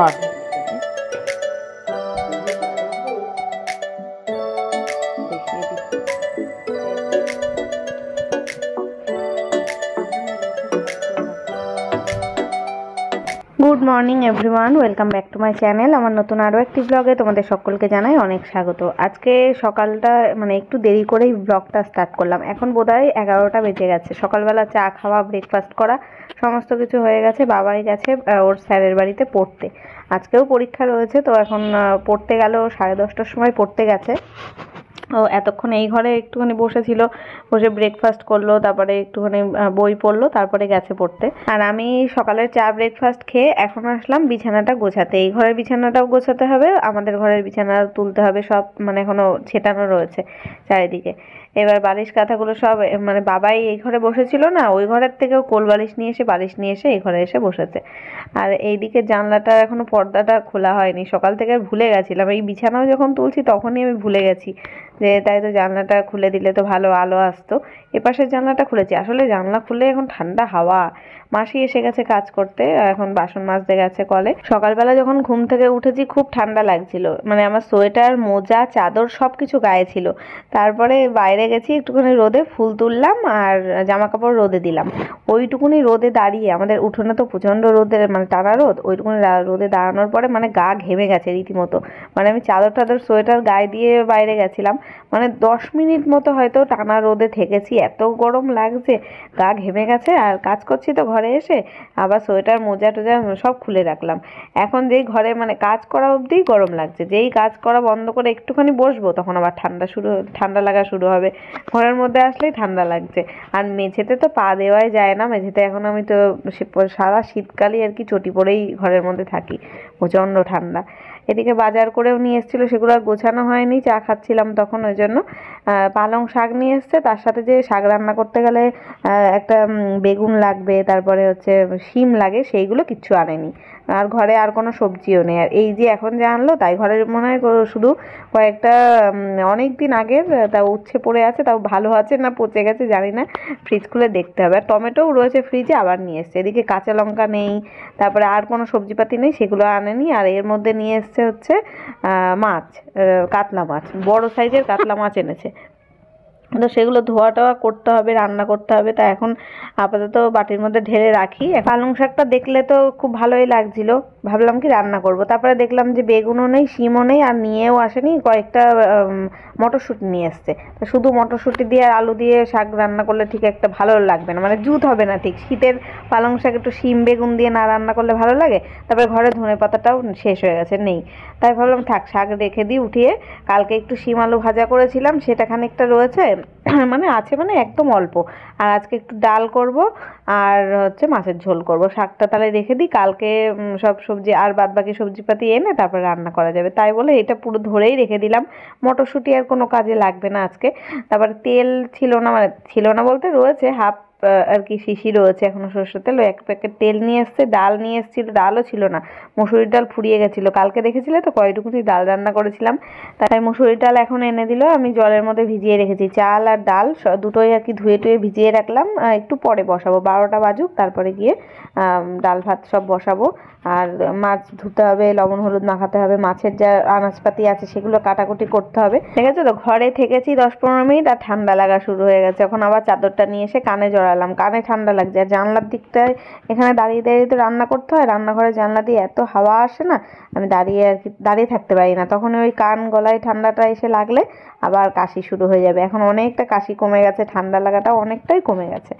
ঘর। Good morning everyone, welcome back to my channel. আমার নতুন আরও একটি ব্লগে তোমাদের সকলকে জানাই অনেক স্বাগত। আজকে সকালটা একটু দেরি করেই ব্লগটা স্টার্ট করলাম। এখন বোধহয় 11টা বেজে গেছে। সকালবেলা চা খাওয়া, ব্রেকফাস্ট করা সমস্ত কিছু হয়ে গেছে। বাবাই গেছে ওর স্যারের বাড়িতে পড়তে। আজকেও পরীক্ষা রয়েছে, তো এখন পড়তে গেল। 10:30টার সময় পড়তে গেছে। ও এতক্ষণ এই ঘরে একটুখানি বসেছিল, বসে ব্রেকফাস্ট করলো, তারপরে একটুখানি বই পড়লো, তারপরে গেছে পড়তে। আর আমি সকালের চা ব্রেকফাস্ট খেয়ে এখন আসলাম বিছানাটা গোছাতে। এই ঘরের বিছানাটাও গোছাতে হবে, আমাদের ঘরের বিছানা তুলতে হবে, সব এখনো ছেটানো রয়েছে চারিদিকে। এবার বালিশ কাঁথাগুলো সব বাবাই এই ঘরে বসেছিল না, ওই ঘরের থেকেও কোল বালিশ নিয়ে এসে এই ঘরে এসে বসেছে। আর এইদিকে জানলাটা এখনো পর্দাটা খোলা হয়নি, সকাল থেকে ভুলে গেছিলাম। এই বিছানাও যখন তুলছি তখনই আমি ভুলে গেছি যে তাই তো জানলাটা খুলে দিলে তো ভালো আলো আসতো। এপাশের জানলাটা খুলেছি, আসলে জানলা খুলে এখন ঠান্ডা হাওয়া। মাসি এসে গেছে কাজ করতে, এখন বাসন মাজতে গেছে কলে। সকালবেলা যখন ঘুম থেকে উঠেছি খুব ঠান্ডা লাগছিল, আমার সোয়েটার, মোজা, চাদর সব কিছু গায়ে ছিল। তারপরে বাইরে গেছি, একটুখানি রোদে ফুল তুললাম আর জামা কাপড় রোদে দিলাম। ওইটুকুনি রোদে দাঁড়িয়ে, আমাদের উঠোনে তো প্রচণ্ড রোদের টানা রোদ, ওইটুকুনি রোদে দাঁড়ানোর পরে গা ঘেমে গেছে রীতিমতো। আমি চাদর টাদর সোয়েটার গায়ে দিয়ে বাইরে গেছিলাম, 10 মিনিট মতো হয়তো টানা রোদে থেকেছি, এত গরম লাগছে, গা ঘেমে গেছে। আর কাজ করছি তো ঘরে এসে, আবার সোয়েটার, মোজা টোজা সব খুলে রাখলাম। এখন যেই ঘরে কাজ করা অবধি গরম লাগছে, যেই কাজ করা বন্ধ করে একটুখানি বসবো তখন আবার ঠান্ডা লাগা শুরু হবে। ঘরের মধ্যে আসলেই ঠান্ডা লাগছে। আর মেঝেতে তো পা দেওয়াই যায় না, মেঝেতে এখন আমি তো সারা শীতকালই আর কি চটি পরেই ঘরের মধ্যে থাকি, প্রচণ্ড ঠান্ডা। এদিকে বাজার করেও নিয়ে এসেছিলো, সেগুলো আর গোছানো হয়নি, চা খাচ্ছিলাম তখন, ওই জন্য। পালং শাক নিয়ে এসছে, তার সাথে যে শাক রান্না করতে গেলে একটা বেগুন লাগবে, তারপরে হচ্ছে শিম লাগে, সেইগুলো কিচ্ছু আনেনি। আর ঘরে আর কোনো সবজিও নেই। আর এই যে এখন যে আনলো, তাই ঘরে মনে হয় শুধু কয়েকটা অনেক দিন আগের তাও উচ্ছে পড়ে আছে, তাও ভালো আছে না পচে গেছে জানি না, ফ্রিজ খুলে দেখতে হবে। আর টমেটোও রয়েছে ফ্রিজে, আবার নিয়ে এসছে। এদিকে কাঁচা লঙ্কা নেই, তারপরে আর কোনো সবজিপাতি নেই, সেগুলো আনেনি। আর এর মধ্যে নিয়ে এসছে হচ্ছে মাছ, কাতলা মাছ, বড় সাইজের কাতলা মাছ এনেছে। তো সেগুলো ধোয়া টোয়া করতে হবে, রান্না করতে হবে। তা এখন আপাতত বাটির মধ্যে ঢেলে রাখি। পালং শাকটা দেখলে তো খুব ভালোই লাগছিল, ভাবলাম কি রান্না করব। তারপরে দেখলাম যে বেগুনও নেই, শিমও নেই, আর নিয়েও আসেনি, কয়েকটা মটরশুঁটি নিয়ে এসছে। তো শুধু মটরশুঁটি দিয়ে আর আলু দিয়ে শাক রান্না করলে ঠিক একটা ভালো লাগবে না, জুত হবে না ঠিক। শীতের পালং শাক একটু শিম বেগুন দিয়ে না রান্না করলে ভালো লাগে। তারপরে ঘরে ধনে পাতাটাও শেষ হয়ে গেছে, নেই। তাই ভাবলাম থাক, শাক রেখে দিই উঠিয়ে। কালকে একটু শিম আলু ভাজা করেছিলাম, সেটা খানিকটা রয়েছে, আছে একদম অল্প। আর আজকে একটু ডাল করব, আর হচ্ছে মাছের ঝোল করব। শাকটা তাহলে রেখে দিই, কালকে সব সবজি আর বাদ বাকি সবজিপাতি এনে তারপরে রান্না করা যাবে। তাই বলে এটা পুরো ধরেই রেখে দিলাম। মটরশুঁটি আর কোনো কাজে লাগবে না আজকে। তারপরে তেল ছিল না, ছিল না বলতে রয়েছে হাফ আর কি শিশি রয়েছে এখনো সরষের তেল। 1 প্যাকেট তেল নিয়ে এসছে। ডাল নিয়ে এসেছিল, ডালও ছিল না, মুসুরির ডাল ফুরিয়ে গেছিলো। কালকে দেখেছিলে তো কয়টুকুনি ডাল রান্না করেছিলাম, তাই মুসুরির ডাল এখন এনে দিল। আমি জলের মধ্যে ভিজিয়ে রেখেছি। চাল আর ডাল দুটোই আর কি ধুয়ে টুয়ে ভিজিয়ে রাখলাম, একটু পরে বসাবো, 12টা বাজুক, তারপরে গিয়ে ডাল ভাত সব বসাবো। আর মাছ ধুতে হবে, লবণ হলুদ মাখাতে হবে, মাছের যা আনাজপাতি আছে সেগুলো কাটাকুটি করতে হবে। ঠিক আছে, তো ঘরে থেকেছি 10-15 মিনিট, আর ঠান্ডা লাগা শুরু হয়ে গেছে। এখন আবার চাদরটা নিয়ে এসে কানে জড়ালাম, কানে ঠান্ডা লাগছে। আর জানলার দিকটায় এখানে দাঁড়িয়ে দাঁড়িয়ে তো রান্না করতে হয়, রান্নাঘরে জানলা দিয়ে এত হাওয়া আসে না, আমি দাঁড়িয়ে থাকতে পারি না। তখন ওই কান গলায় ঠান্ডাটা এসে লাগলে আবার কাশি শুরু হয়ে যাবে। এখন অনেকটা কাশি কমে গেছে, ঠান্ডা লাগাটাও অনেকটাই কমে গেছে।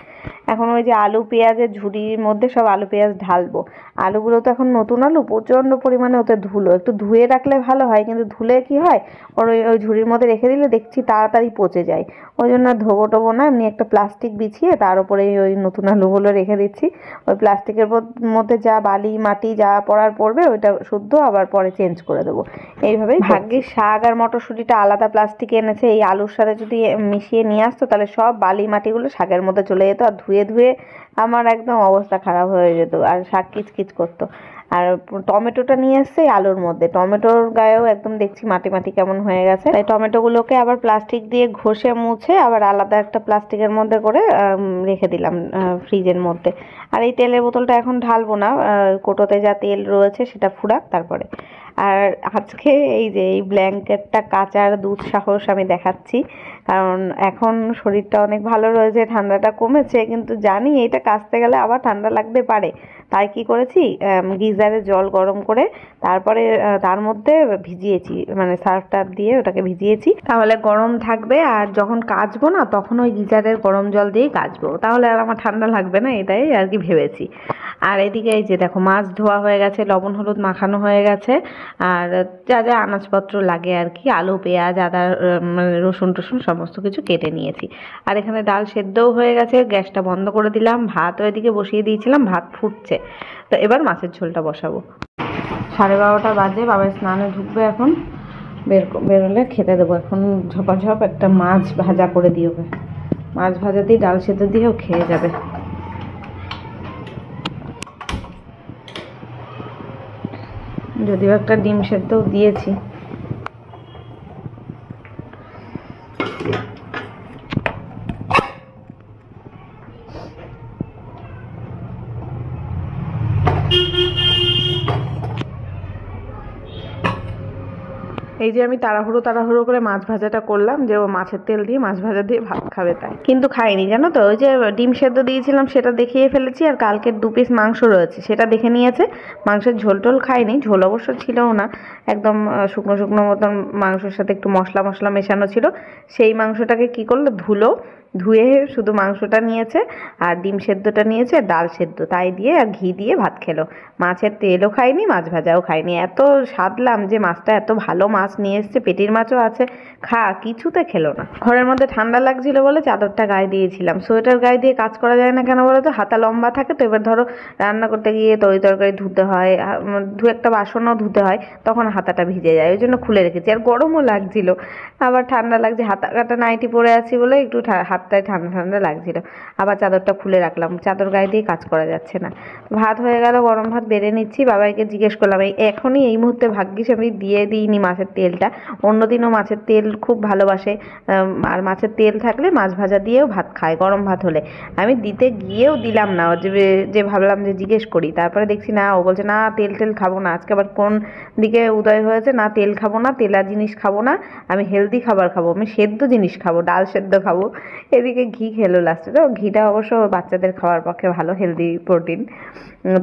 এখন ওই যে আলু পেঁয়াজের ঝুড়ির মধ্যে সব আলু পেঁয়াজ ঢালবো। আলুগুলো তো এখন নতুন আলু, প্রচণ্ড পরিমাণে ওতে ধুলো, একটু ধুয়ে রাখলে ভালো হয়, কিন্তু ধুলে কি হয়, ওই ঝুড়ির মধ্যে রেখে দিলে দেখছি তাড়াতাড়ি পচে যায়। ওই জন্য ধোবো টোবো না, এমনি একটা প্লাস্টিক বিছিয়ে তার উপরে ওই নতুন আলুগুলো রেখে দিচ্ছি। ওই প্লাস্টিকের মধ্যে যা বালি মাটি যা পড়বে ওইটা শুদ্ধ, আবার পরে চেঞ্জ করে দেবো। এইভাবেই ভাগ্যিস শাক আর মটরশুঁটিটা আলাদা প্লাস্টিকে এনেছে। এই আলুর সাথে যদি মিশিয়ে নিয়ে আসতো তাহলে সব বালি মাটিগুলো শাকের মধ্যে চলে যেত, আর ধুয়ে ধুয়ে আমার একদম অবস্থা খারাপ হয়ে যেত, আর শাক কিচকিচ করতো। আর টমেটোটা নিয়ে এসছে আলুর মধ্যে, টমেটোর গায়েও একদম দেখছি মাটি মাটি কেমন হয়ে গেছে, তাই টমেটোগুলোকে আবার প্লাস্টিক দিয়ে ঘষে মুছে আবার আলাদা একটা প্লাস্টিকের মধ্যে করে রেখে দিলাম ফ্রিজের মধ্যে। আর এই তেলের বোতলটা এখন ঢালবো না, কোটোতে যা তেল রয়েছে সেটা ফুরাক তারপরে। আর আজকে এই যে এই ব্ল্যাঙ্কেটটা কাচার দুঃসাহস আমি দেখাচ্ছি, কারণ এখন শরীরটা অনেক ভালো রয়েছে, ঠান্ডাটা কমেছে, কিন্তু জানি এটা কাচতে গেলে আবার ঠান্ডা লাগতে পারে। তাই কি করেছি, গিজারে জল গরম করে তারপরে তার মধ্যে ভিজিয়েছি, মানে সার্ফ টার্ফ দিয়ে ওটাকে ভিজিয়েছি, তাহলে গরম থাকবে। আর যখন কাচবো না তখন ওই গিজারের গরম জল দিয়েই কাচবো, তাহলে আর আমার ঠান্ডা লাগবে না, এটাই আর কি ভেবেছি। আর এদিকে এই যে দেখো মাছ ধোয়া হয়ে গেছে, লবণ হলুদ মাখানো হয়ে গেছে, আর যা যা আনাজপত্র লাগে আর কি, আলু পেঁয়াজ আদা মানে রসুন টসুন সমস্ত কিছু কেটে নিয়েছি। আর এখানে ডাল সেদ্ধও হয়ে গেছে, গ্যাসটা বন্ধ করে দিলাম, ভাতও এদিকে বসিয়ে দিয়েছিলাম, ভাত ফুটছে। তো এবার মাছের ঝোলটা বসাবো। 12:30 বাজে, বাবা স্নানে ঢুকবে এখন, বেরোলে খেতে দেবো। এখন ঝপাঝপ একটা মাছ ভাজা করে দিয়ে হবে, মাছ ভাজা দিয়ে ডাল সেদ্ধ দিয়েও খেয়ে যাবে। যদিও একটা ডিম সেদ্ধও দিয়েছি। এই যে আমি তাড়াহুড়ো করে মাছ ভাজাটা করলাম, যে ও মাছের তেল দিয়ে মাছ ভাজা দিয়ে ভাত খাবে, তাই কিন্তু খাইনি জানো তো। ওই যে ডিম সেদ্ধ দিয়েছিলাম সেটা দেখিয়ে ফেলেছি, আর কালকের 2 পিস মাংস রয়েছে সেটা দেখে নিয়েছে। মাংসের ঝোল টোল খাইনি, ঝোল অবশ্য ছিলও না, একদম শুকনো শুকনো মতন মাংসের সাথে একটু মশলা মশলা মেশানো ছিল। সেই মাংসটাকে কি করলো, ধুয়ে শুধু মাংসটা নিয়েছে, আর ডিম সেদ্ধটা নিয়েছে, ডাল সেদ্ধ তাই দিয়ে আর ঘি দিয়ে ভাত খেলো। মাছের তেলও খাইনি, মাছ ভাজাও খাইনি। এত সাধলাম যে মাছটা এত ভালো মাছ নিয়ে এসছে, পেটির মাছও আছে, কিছুতে খেলো না। ঘরের মধ্যে ঠান্ডা লাগছিল বলে চাদরটা গায়ে দিয়েছিলাম। সোয়েটার গায়ে দিয়ে কাজ করা যায় না কেন বলো তো, হাতা লম্বা থাকে তো। এবার ধরো রান্না করতে গিয়ে তরকারি ধুতে হয়, দু একটা বাসনও ধুতে হয়, তখন হাতাটা ভিজে যায়, ওই জন্য খুলে রেখেছি। আর গরমও লাগছিল, আবার ঠান্ডা লাগছে, হাতা কাটা নাইটি পরে আছি বলে একটু হাতটায় ঠান্ডা ঠান্ডা লাগছিল। আবার চাদরটা খুলে রাখলাম, চাদর গায়ে দিয়ে কাজ করা যাচ্ছে না। ভাত হয়ে গেল, গরম ভাত বেড়ে নিচ্ছি। বাবাইকে জিজ্ঞেস করলাম, এখনই এই মুহূর্তে ভাগ্যিস আমি দিয়ে দিইনি মাছের তেলটা, অন্যদিনও মাছের তেল খুব ভালোবাসে, আর মাছের তেল থাকলে মাছ ভাজা দিয়েও ভাত খায় গরম ভাত হলে। আমি দিতে গিয়েও দিলাম না, যে ভাবলাম যে জিজ্ঞেস করি, তারপরে দেখছি না, ও বলছে না তেল খাবো না। আজকে আবার কোন দিকে উদয় হয়েছে, না তেল খাবো না, তেলা জিনিস খাবো না, আমি হেলদি খাবার খাবো, আমি সেদ্ধ জিনিস খাবো, ডাল সেদ্ধ খাবো। এদিকে ঘি খেলো লাস্টে, তো ঘিটা অবশ্য বাচ্চাদের খাওয়ার পক্ষে ভালো, হেলদি প্রোটিন।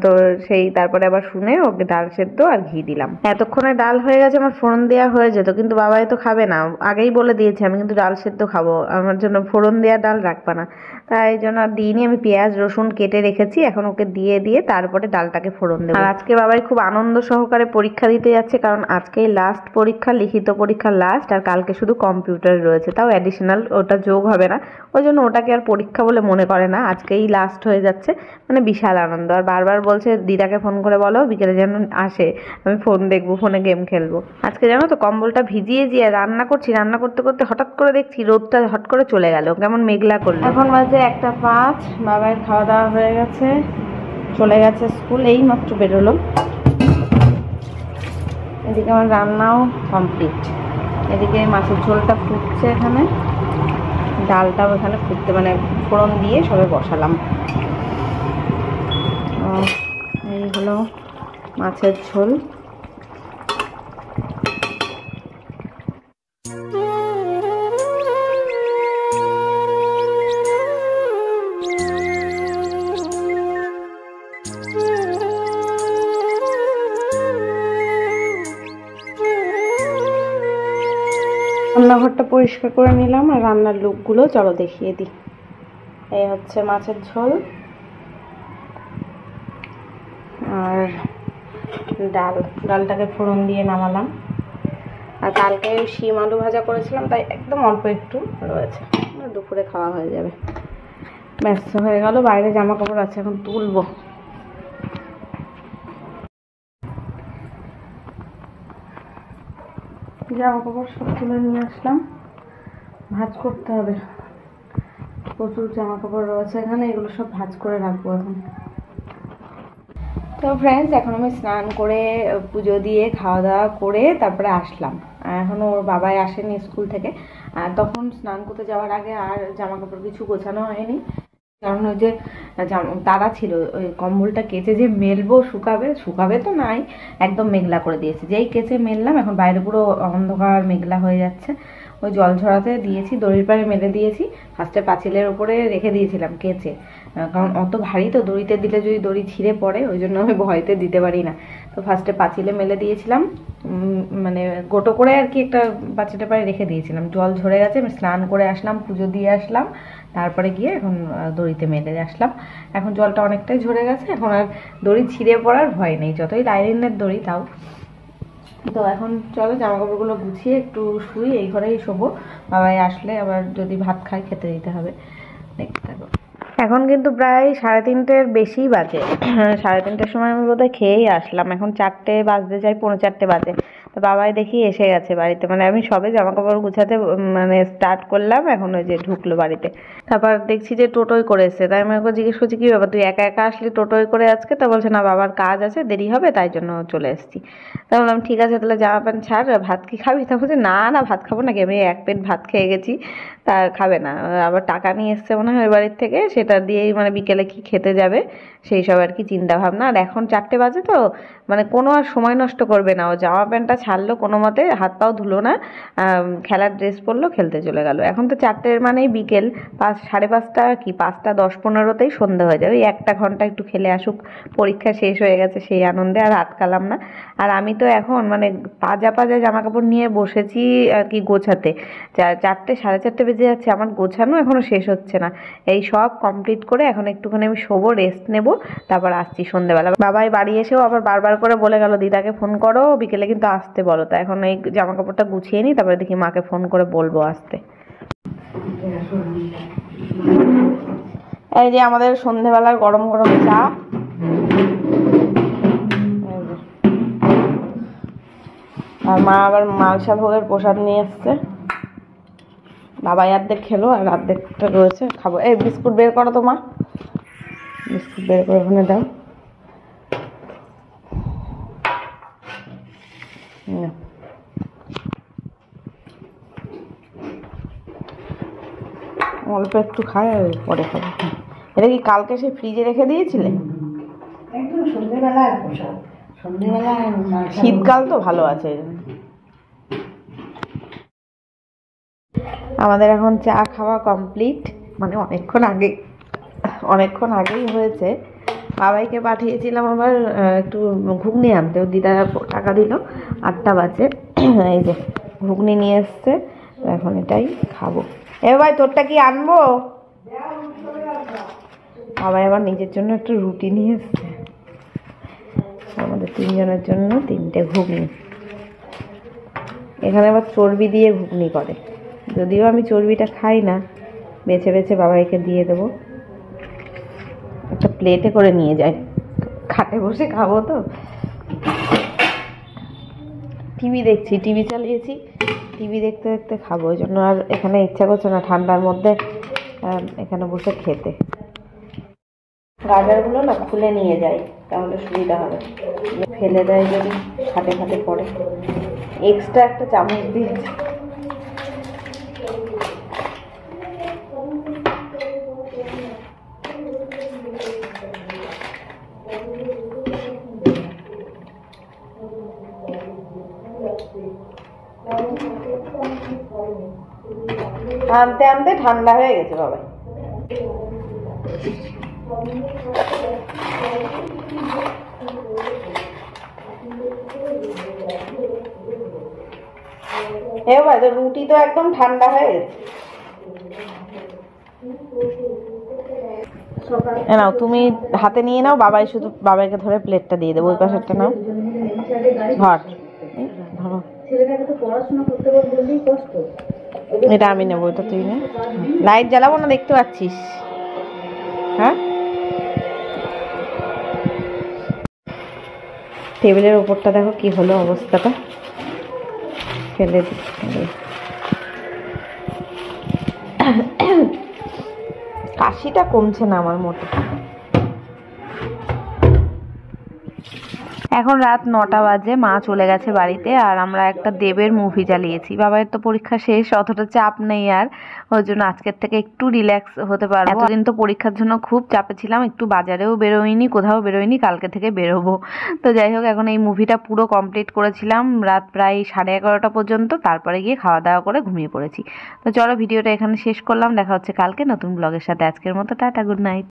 তো সেই তারপরে আবার শুনে ওকে ডাল সেদ্ধ আর ঘি দিলাম। এতক্ষণে ডাল হয়ে গেছে, আমার ফোড়ন দেওয়া হয়ে যেত, কিন্তু বাবাই তো খাবে না, আগেই বলে দিয়েছি আমি কিন্তু ডাল সেদ্ধ খাবো, আমার জন্য ফোড়ন দেওয়া ডাল রাখবা না। তাই জন্য আর দিইনি, আমি পেঁয়াজ রসুন কেটে রেখেছি, এখন ওকে দিয়ে তারপরে ডালটাকে ফোড়ন দেবো। আর আজকে বাবাই খুব আনন্দ সহকারে পরীক্ষা দিতে যাচ্ছে, কারণ আজকেই লাস্ট পরীক্ষা, লিখিত পরীক্ষা লাস্ট, আর কালকে শুধু কম্পিউটার রয়েছে, তাও অ্যাডিশনাল, ওটা যোগ হবে না, ওই জন্য ওটাকে আর পরীক্ষা বলে মনে করে না, আজকেই লাস্ট হয়ে যাচ্ছে, মানে বিশাল আনন্দ। আর বারবার বলছে দিদাকে ফোন করে বলো বিকেলে যেন আসে, আমি ফোন দেখবো, ফোনে গেম খেলবো। আজকে জানো তো কম্বলটা ভিজিয়ে দিয়ে রান্না করছি, রান্না করতে করতে হঠাৎ করে দেখছি রোদটা হট করে চলে গেল, কেমন মেঘলা করলো। এখন বাজে 1:05, বাবার খাওয়া দাওয়া হয়ে গেছে, চলে গেছে স্কুল, এই মাত্র বেরোলো। এদিকে আমার রান্নাও কমপ্লিট, এদিকে মাছের ঝোলটা ফুটছে, এখানে ডালটাও এখানে ফুটতে, মানে ফোড়ন দিয়ে সবে বসালাম। এই হলো মাছের ঝোল। রান্নাঘরটা পরিষ্কার করে নিলাম, আর রান্নার লুকগুলো চলো দেখিয়ে দিই। এই হচ্ছে মাছের ঝোল আর ডালটাকে ফোড়ন দিয়ে নামালাম। আর কালকে শিম আলু ভাজা করেছিলাম, তাই একদম অল্প একটু রয়েছে, দুপুরে খাওয়া হয়ে যাবে। ব্যস্ত হয়ে গেল, বাইরে জামা কাপড় আছে, এখন তুলবো। জামা কাপড় সব তুলে নিয়ে আসলাম, ভাঁজ করতে হবে। প্রচুর জামা কাপড় রয়েছে এখানে, এগুলো সব ভাঁজ করে রাখবো এখন। তো ফ্রেন্ডস, এখন আমি স্নান করে পুজো দিয়ে খাওয়া দাওয়া করে তারপরে আসলাম। এখন ওর বাবাই আসেনি স্কুল থেকে, আর তখন স্নান করতে যাওয়ার আগে আর জামা কাপড় কিছু গোছানো হয়নি, কারণ ওই যে তারা ছিল, ওই কম্বলটা কেচে যে মেলবো, শুকাবে তো নাই, একদম মেঘলা করে দিয়েছে। যেই কেচে মেললাম, এখন বাইরে পুরো অন্ধকার মেঘলা হয়ে যাচ্ছে। ওই জল ঝরাতে দিয়েছি, দড়ির পাড়ে মেলে দিয়েছি। ফার্স্টে পাঁচিলের উপরে রেখে দিয়েছিলাম কেচে, কারণ অত ভারী তো, দড়িতে দিলে যদি দড়ি ছিঁড়ে পড়ে, ওই জন্য আমি ভয়তে দিতে পারি না। তো ফার্স্টে পাঁচিলে মেলে দিয়েছিলাম, মানে গোটো করে আর কি, একটা পাঁচিলের পাড়ে রেখে দিয়েছিলাম। জল ঝরে গেছে, আমি স্নান করে আসলাম, পুজো দিয়ে আসলাম, তারপরে গিয়ে এখন দড়িতে মেলে আসলাম। এখন জলটা অনেকটাই ঝরে গেছে, এখন আর দড়ি ছিঁড়ে পড়ার ভয় নেই, যতই লাইনের দড়ি তাও। তো এখন চলো জামা কাপড়গুলো গুছিয়ে একটু শুই, এই ঘরেই শোবো। বাবাই আসলে আবার যদি ভাত খাই খেতে দিতে হবে, দেখতে থাকো। এখন কিন্তু প্রায় 3:30-এর বেশি বাজে। 3:30-এর সময় আমি বোধহয় খেয়েই আসলাম। এখন 4টে বাজতে যাই, 4:45 বাজে। তো বাবাই দেখি এসে গেছে বাড়িতে, মানে আমি সবে জামা কাপড় গুছাতে মানে স্টার্ট করলাম, এখন ওই যে ঢুকলো বাড়িতে। তারপর দেখছি যে টোটোই করে এসছে, তাই আমি ওকে জিজ্ঞেস করছি কি ব্যাপার, তুই একা একা আসলি টোটোই করে আজকে? তা বলছে না, বাবার কাজ আছে, দেরি হবে, তাই জন্য চলে এসেছি। তা বললাম ঠিক আছে, তাহলে জামা প্যান্ট ছাড়, ভাত কি খাবি? তা বলছে না না, ভাত খাবো নাকি, আমি 1 প্লেট ভাত খেয়ে গেছি, তা খাবে না। আবার টাকা নিয়ে এসছে মনে হয় ওই বাড়ির থেকে, সেটা দিয়েই মানে বিকেলে কি খেতে যাবে সেই সব আর কি চিন্তা ভাবনা। আর এখন 4টে বাজে তো, মানে কোনো আর সময় নষ্ট করবে না। ও জামা প্যান্টটা ছাড়লো কোনো মতে, হাত পাও ধুলো না, খেলার ড্রেস পরলো, খেলতে চলে গেল। এখন তো 4টের মানেই বিকেল, 5-5:30 কি 5:10-15-তেই সন্ধে হয়ে যাবে। ওই 1টা ঘন্টা একটু খেলে আসুক, পরীক্ষা শেষ হয়ে গেছে, সেই আনন্দে আর আটকালাম না। আর আমি তো এখন মানে পাজা জামা কাপড় নিয়ে বসেছি আর কি গোছাতে। 4টে 4:30 বেজে যাচ্ছে, আমার গোছানো এখনো শেষ হচ্ছে না। এই সব কমপ্লিট করে এখন একটুখানি আমি শোবো, রেস্ট নেব, তারপর আসছি সন্ধ্যেবেলা। বাবাই বাড়ি এসেও আবার বারবার করে বলে গেল দিদাকে ফোন করো, বিকেলে কিন্তু আসতে বলো। তা এখন এই জামা কাপড়টা গুছিয়ে নিই, তারপরে দেখি মাকে ফোন করে বলবো আসতে। এই যে আমাদের সন্ধ্যেবেলার গরম গরম চা, আর মা আবার মালসা ভোগের প্রসাদ নিয়ে এসছে। বাবাই অর্ধেক খেলো আর অর্ধেকটা রয়েছে, খাবো। এই বিস্কুট বের করো তো মা, বিস্কুট বের করে ওখানে দাও। অল্প একটু খায় আর পরে খাবো। এটা কি কালকে সেই ফ্রিজে রেখে দিয়েছিলে? একদম সন্ধ্যেবেলায় প্রসাদ, সন্ধ্যেবেলায় শীতকাল তো ভালো আছে। আমাদের এখন চা খাওয়া কমপ্লিট, মানে অনেকক্ষণ আগেই হয়েছে। বাবাইকে পাঠিয়েছিলাম আবার একটু ঘুগনি আনতে, দিদা টাকা দিল, 8টা বাজে। এই যে ঘুগনি নিয়ে এসছে, এখন এটাই খাবো। এ ভাই তোরটা কি আনবো? বাবাই আবার নিজের জন্য একটু রুটি নিয়ে এসছে, আমাদের 3 জনের জন্য 3টে ঘুগনি। এখানে আবার চর্বি দিয়ে ঘুগনি করে, যদিও আমি চর্বিটা খাই না, বেছে বেছে বাবাইকে দিয়ে দেবো। একটা প্লেটে করে নিয়ে যাই, খাটে বসে খাবো তো। টিভি দেখছি, টিভি চালিয়েছি, টিভি দেখতে দেখতে খাবো, ওই জন্য আর এখানে ইচ্ছা করছে না ঠান্ডার মধ্যে এখানে বসে খেতে। গাজরগুলো না খুলে নিয়ে যাই, তাহলে সুবিধা হবে, ফেলে দেয় যদি খাটে খাটে পড়ে। এক্সট্রা একটা চামচ দিয়েছি। আনতে আনতে ঠান্ডা হয়ে গেছে বাবা। এবার রুটি তো একদম ঠান্ডা হয়ে গেছে। নাও তুমি হাতে নিয়ে নাও, বাবাই শুধু বাবাইকে ধরে প্লেটটা দিয়ে দেবো। ওই পাশেরটা নাও, ধর ধরো। এটা আমি নেবো, এটা তুই নে। লাইট জ্বালাবো না, দেখতে পাচ্ছিস? হ্যাঁ, টেবিলের উপরটা দেখো কি হলো অবস্থাটা, ফেলে দিচ্ছি। কাশিটা কমছে না আমার মোটে। এখন রাত 9টা বাজে, মা চলে গেছে বাড়িতে, আর আমরা একটা দেবের মুভি চালিয়েছি। বাবার তো পরীক্ষা শেষ, অতটা চাপ নেই আর, ওই জন্য আজকের থেকে একটু রিল্যাক্স হতে পারবো। এতদিন তো পরীক্ষার জন্য খুব চাপে ছিলাম, একটু বাজারেও বেরোইনি, কোথাও বেরোইনি, কালকে থেকে বেরোবো। তো যাই হোক, এখন এই মুভিটা পুরো কমপ্লিট করেছিলাম রাত প্রায় 11:30 পর্যন্ত, তারপরে গিয়ে খাওয়া দাওয়া করে ঘুমিয়ে পড়েছি। তো চলো ভিডিওটা এখানে শেষ করলাম, দেখা হচ্ছে কালকে নতুন ব্লগের সাথে। আজকের মতো টাটা, গুড নাইট।